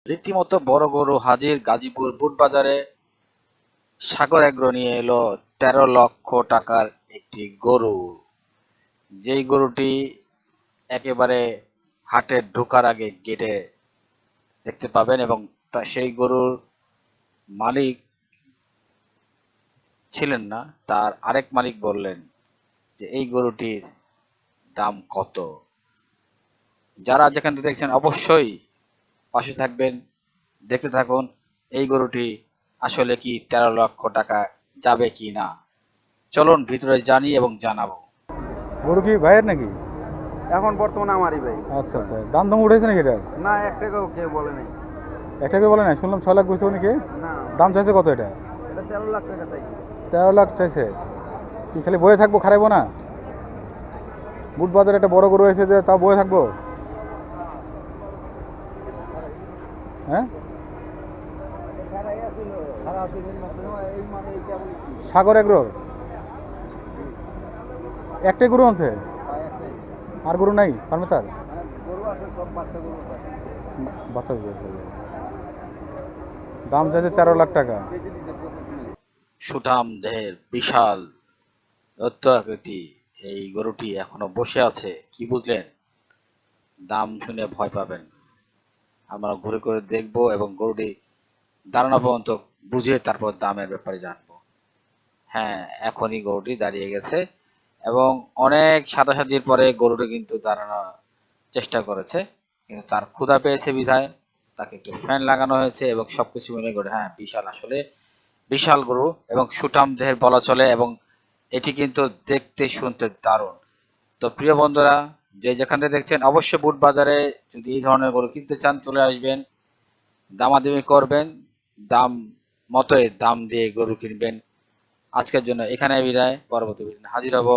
রীতিমতো বড় গরু হাজির গাজীপুর বুট বাজারে। সাগর এগ্রো নিয়ে এলো 13 লক্ষ টাকার একটি গরু। যেই গরুটি একেবারে হাটে ঢোকার আগে গেটে দেখতে পাবেন, এবং সেই গরুর মালিক ছিলেন না, তার আরেক মালিক বললেন যে এই গরুটির দাম কত। যারা যেখান থেকে দেখছেন অবশ্যই পাশে থাকবেন, দেখতে থাকুন এই গরুটি আসলে কি 13 লক্ষ টাকা যাবে কি না। চলুন ভিতরে জানি এবং জানাবো। গরু কি ভাইয়ের নাকি? এখন বর্তমানে আমারই ভাই। আচ্ছা আচ্ছা, দাম দাম উঠেছে নাকি এটা? না, এক টাকাও কেউ বলে নাই। এটাকে বলে না, শুনলাম 6 লাখ বলছে নাকি। না, দাম চাইছে কত এটা? এটা 13 লাখ টাকা চাই। 13 লাখ চাইছে। কি খালি বয়ে থাকবো, খারাইবো না? বুট বাজারে একটা বড় গরু এসে যে তা বয়ে থাকবো? হ্যাঁ, সাগর এগ্রোর একটাই গরু আছে, আর গরু নাই ফার্মে তার? বাচ্চা গরু আছে। দাম চাইছে 13 লাখ টাকা। সুঠাম দেহের বিশাল দত্ত আকৃতি এই গরুটি এখনো বসে আছে। কি বুঝলেন? দাম শুনে ভয় পাবেন। আমরা ঘুরে ঘুরে দেখবো এবং গরুটি দাঁড়ানো পর্যন্ত বুঝে তারপর দামের ব্যাপারে জানবো। হ্যাঁ, এখনই গরুটি দাঁড়িয়ে গেছে এবং অনেক সাদাসাদির পরে গরুটি কিন্তু দাঁড়ানোর চেষ্টা করেছে, কিন্তু তার ক্ষুধা পেয়েছে বিধায় তাকে একটু ফ্যান লাগানো হয়েছে এবং সবকিছু মিলে গরু, হ্যাঁ বিশাল, আসলে বিশাল গরু এবং সুঠাম দেহের বলা চলে, এবং এটি কিন্তু দেখতে শুনতে দারুণ। তো প্রিয় বন্ধুরা, যে যেখান থেকে দেখছেন অবশ্যই বুট বাজারে যদি এই ধরনের গরু কিনতে চান চলে আসবেন, দামাদামি করবেন, দাম মতোই দাম দিয়ে গরু কিনবেন। আজকের জন্য এখানে বিদায়, পরবর্তী ভিডিও হাজির হব।